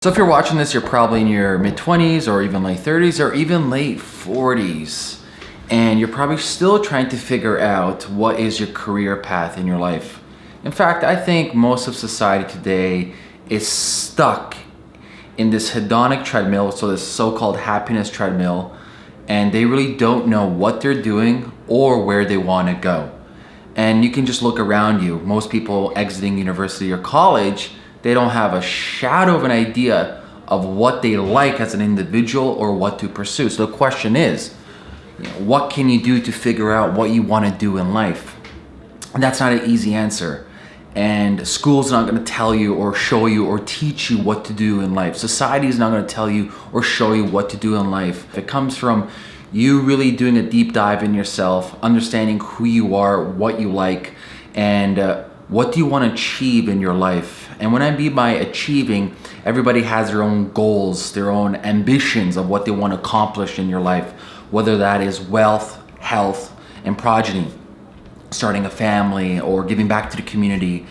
So if you're watching this, you're probably in your mid-20s or even late 30s or even late 40s. And you're probably still trying to figure out what is your career path in your life. In fact, I think most of society today is stuck in this hedonic treadmill, so this so-called happiness treadmill, and they really don't know what they're doing or where they want to go. And you can just look around you. Most people exiting university or college, they don't have a shadow of an idea of what they like as an individual or what to pursue. So the question is, what can you do to figure out what you want to do in life? And that's not an easy answer. And school's not going to tell you or show you or teach you what to do in life. Society is not going to tell you or show you what to do in life. It comes from you really doing a deep dive in yourself, understanding who you are, what you like, and what do you want to achieve in your life. And when I mean by achieving, everybody has their own goals, their own ambitions of what they want to accomplish in your life, whether that is wealth, health, and progeny, starting a family or giving back to the community,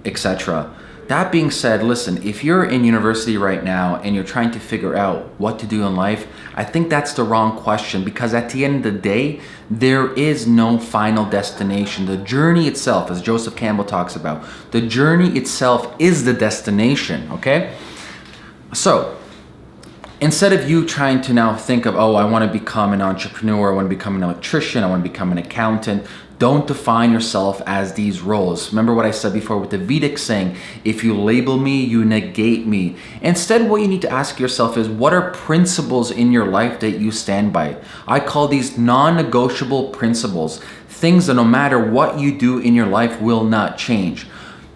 etc. That being said, listen, if you're in university right now and you're trying to figure out what to do in life, I think that's the wrong question, because at the end of the day, there is no final destination. The journey itself, as Joseph Campbell talks about, the journey itself is the destination, okay? So, instead of you trying to now think of, oh, I want to become an entrepreneur, I want to become an electrician, I want to become an accountant, don't define yourself as these roles. Remember what I said before with the Vedic saying, if you label me, you negate me. Instead, what you need to ask yourself is, what are principles in your life that you stand by? I call these non-negotiable principles, things that no matter what you do in your life will not change.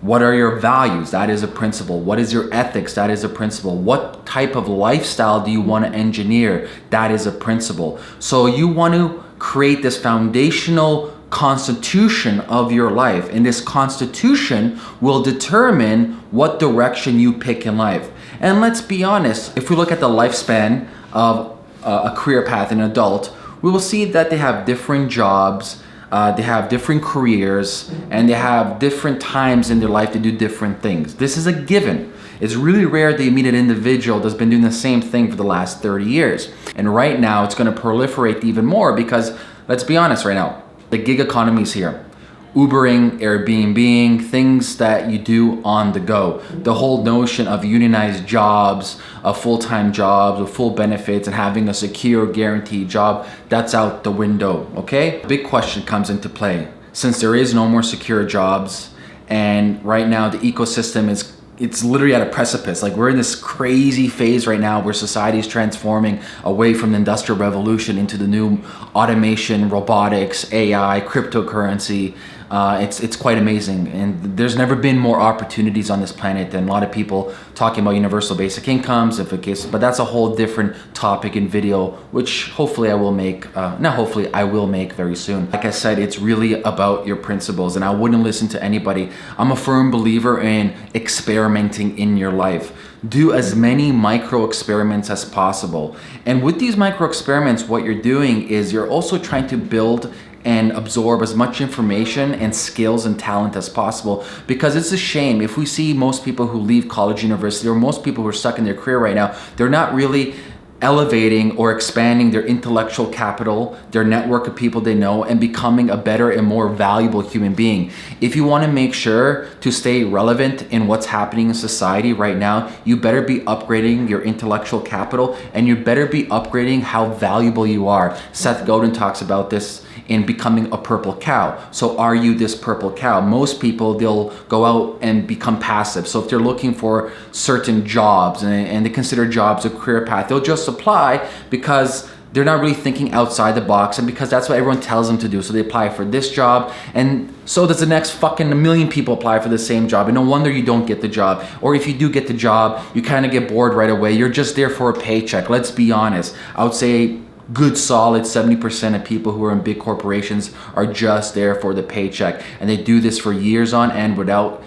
What are your values? That is a principle. What is your ethics? That is a principle. What type of lifestyle do you want to engineer? That is a principle. So you want to create this foundational constitution of your life, and this constitution will determine what direction you pick in life. And let's be honest, if we look at the lifespan of a career path in an adult, we will see that they have different jobs, they have different careers, and they have different times in their life to do different things. This is a given. It's really rare that you meet an individual that's been doing the same thing for the last 30 years. And right now it's going to proliferate even more because, let's be honest right now, the gig economy is here. Ubering, Airbnb, things that you do on the go. The whole notion of unionized jobs, of full-time jobs, with full benefits, and having a secure, guaranteed job, that's out the window, okay? Big question comes into play. Since there is no more secure jobs, and right now the ecosystem it's literally at a precipice. Like, we're in this crazy phase right now where society is transforming away from the industrial revolution into the new automation, robotics, AI, cryptocurrency. It's quite amazing, and there's never been more opportunities on this planet than a lot of people talking about universal basic incomes, but that's a whole different topic in video, which hopefully I will make, I will make very soon. Like I said, it's really about your principles, and I wouldn't listen to anybody. I'm a firm believer in experimenting in your life. Do as many micro experiments as possible. And with these micro experiments, what you're doing is you're also trying to build and absorb as much information and skills and talent as possible, because it's a shame if we see most people who leave college, university, or most people who are stuck in their career right now, they're not really elevating or expanding their intellectual capital, their network of people they know, and becoming a better and more valuable human being. If you want to make sure to stay relevant in what's happening in society right now, you better be upgrading your intellectual capital, and you better be upgrading how valuable you are. Seth Godin talks about this in becoming a purple cow. So are you this purple cow? Most people, they'll go out and become passive. So if they're looking for certain jobs and they consider jobs a career path, they'll just apply because they're not really thinking outside the box, and because that's what everyone tells them to do. So they apply for this job, and so does the next fucking 1 million people apply for the same job, and no wonder you don't get the job. Or if you do get the job, you kind of get bored right away. You're just there for a paycheck. Let's be honest. I would say good solid 70% of people who are in big corporations are just there for the paycheck, and they do this for years on end without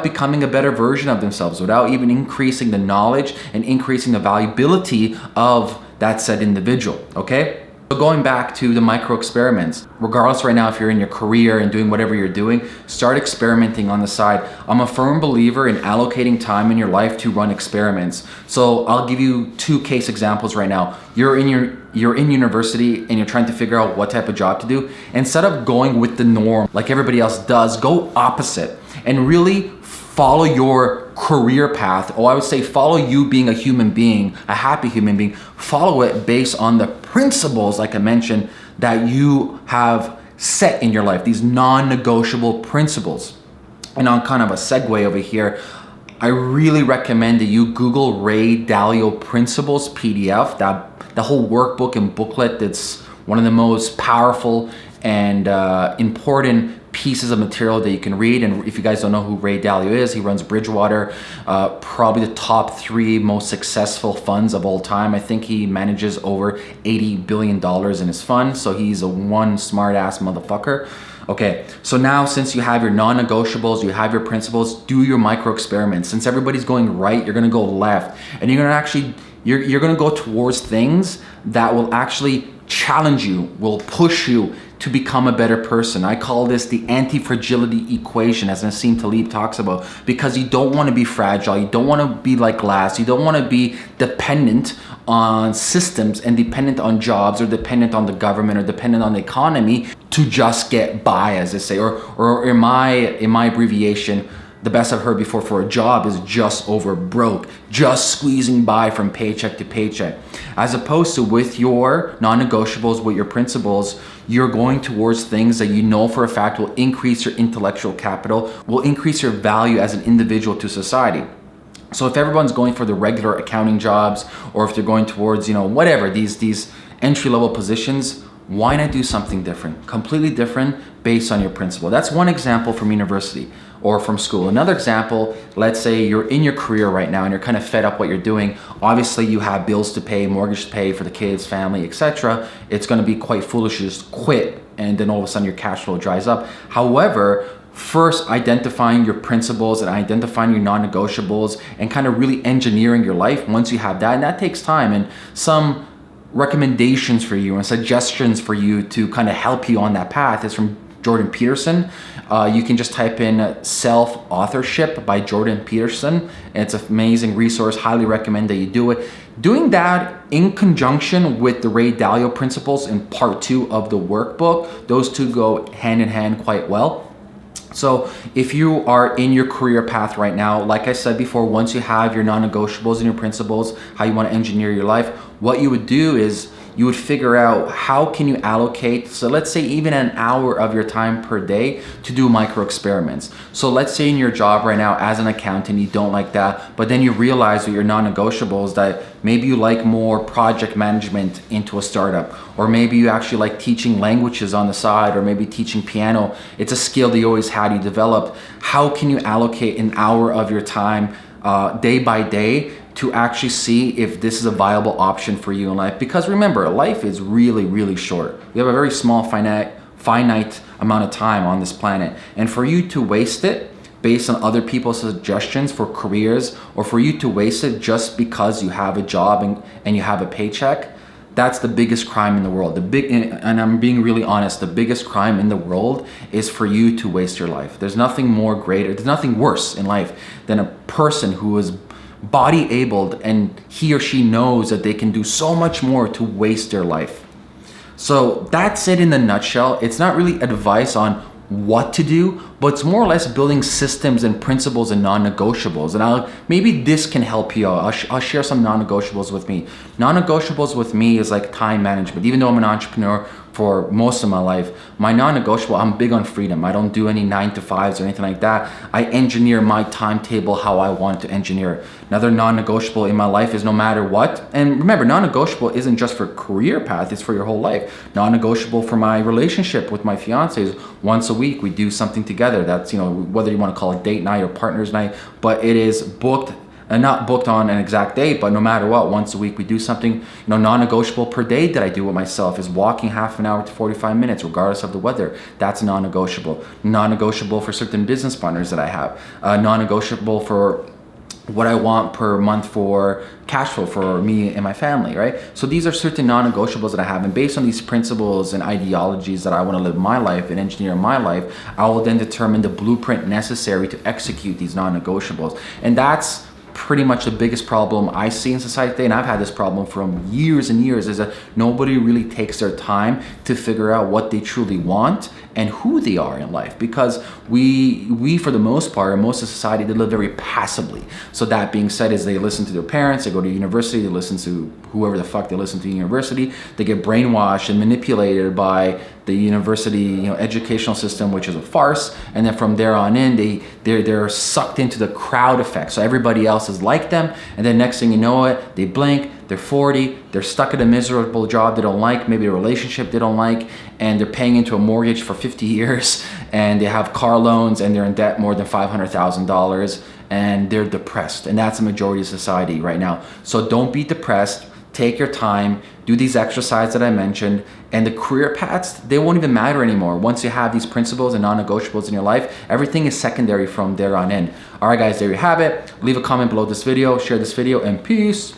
becoming a better version of themselves, without even increasing the knowledge and increasing the valuability of that said individual, okay? So going back to the micro experiments, regardless right now if you're in your career and doing whatever you're doing, start experimenting on the side. I'm a firm believer in allocating time in your life to run experiments. So I'll give you two case examples right now. You're in university and you're trying to figure out what type of job to do. Instead of going with the norm like everybody else does, go opposite and really follow your career path. Or I would say follow you being a human being, a happy human being. Follow it based on the principles, like I mentioned, that you have set in your life, these non-negotiable principles. And on kind of a segue over here, I really recommend that you Google Ray Dalio Principles PDF, the whole workbook and booklet. That's one of the most powerful and important pieces of material that you can read. And if you guys don't know who Ray Dalio is, he runs Bridgewater, probably the top 3 most successful funds of all time. I think he manages over $80 billion in his fund. So he's a one smart ass motherfucker. Okay, so now since you have your non-negotiables, you have your principles, do your micro experiments. Since everybody's going right, you're gonna go left. And you're gonna actually, you're gonna go towards things that will actually challenge you, will push you to become a better person. I call this the Antifragility Equation, as Nassim Taleb talks about, because you don't want to be fragile, you don't want to be like glass, you don't want to be dependent on systems and dependent on jobs or dependent on the government or dependent on the economy to just get by, as they say, or in my abbreviation, the best I've heard before for a job is just over broke, just squeezing by from paycheck to paycheck. As opposed to with your non-negotiables, with your principles, you're going towards things that you know for a fact will increase your intellectual capital, will increase your value as an individual to society. So if everyone's going for the regular accounting jobs, or if they're going towards, whatever, these entry-level positions, why not do something different, completely different based on your principle? That's one example from university or from school. Another example, let's say you're in your career right now and you're kind of fed up what you're doing. Obviously you have bills to pay, mortgage to pay for the kids, family, etc. It's gonna be quite foolish to just quit and then all of a sudden your cash flow dries up. However, first identifying your principles and identifying your non-negotiables and kind of really engineering your life once you have that, and that takes time, and some recommendations for you and suggestions for you to kind of help you on that path is from Jordan Peterson. You can just type in Self-Authorship by Jordan Peterson. It's an amazing resource. Highly recommend that you do it. Doing that in conjunction with the Ray Dalio principles in part 2 of the workbook, those two go hand in hand quite well. So if you are in your career path right now, like I said before, once you have your non-negotiables and your principles, how you want to engineer your life, what you would do is you would figure out how can you allocate, so let's say even an hour of your time per day to do micro experiments. So let's say in your job right now as an accountant, you don't like that, but then you realize with your non-negotiables that maybe you like more project management into a startup, or maybe you actually like teaching languages on the side, or maybe teaching piano. It's a skill that you always had, you developed. How can you allocate an hour of your time day by day to actually see if this is a viable option for you in life? Because remember, life is really, really short. We have a very small, finite amount of time on this planet. And for you to waste it based on other people's suggestions for careers, or for you to waste it just because you have a job and you have a paycheck, that's the biggest crime in the world. And I'm being really honest, the biggest crime in the world is for you to waste your life. There's nothing more greater, there's nothing worse in life than a person who is body abled and he or she knows that they can do so much more to waste their life. So that's it in a nutshell. It's not really advice on what to do, but it's more or less building systems and principles and non-negotiables. And maybe this can help you out. I'll share some non-negotiables with me. Non-negotiables with me is like time management. Even though I'm an entrepreneur for most of my life, my non-negotiable, I'm big on freedom. I don't do any 9-to-5s or anything like that. I engineer my timetable how I want to engineer it. Another non-negotiable in my life is no matter what. And remember, non-negotiable isn't just for career path, it's for your whole life. Non-negotiable for my relationship with my fiance is once a week we do something together. That's, whether you want to call it date night or partner's night, but it is booked. And not booked on an exact date, but no matter what, once a week we do something. Non-negotiable per day that I do with myself is walking half an hour to 45 minutes, regardless of the weather. That's non-negotiable. Non-negotiable for certain business partners that I have. Non-negotiable for what I want per month for cash flow for me and my family, right? So these are certain non-negotiables that I have, and based on these principles and ideologies that I want to live my life and engineer my life, I will then determine the blueprint necessary to execute these non-negotiables. And that's pretty much the biggest problem I see in society today, and I've had this problem for years and years, is that nobody really takes their time to figure out what they truly want and who they are in life, because we for the most part, most of society, they live very passively. So that being said, is they listen to their parents, they go to university, they listen to whoever the fuck they listen to in university, they get brainwashed and manipulated by the university, educational system, which is a farce, and then from there on in, they're sucked into the crowd effect. So everybody else is like them, and then next thing you know it, they blink, they're 40, they're stuck at a miserable job they don't like, maybe a relationship they don't like, and they're paying into a mortgage for 50 years, and they have car loans, and they're in debt more than $500,000, and they're depressed. And that's the majority of society right now. So don't be depressed. Take your time, do these exercises that I mentioned, and the career paths, they won't even matter anymore. Once you have these principles and non-negotiables in your life, everything is secondary from there on in. All right, guys, there you have it. Leave a comment below this video, share this video, and peace.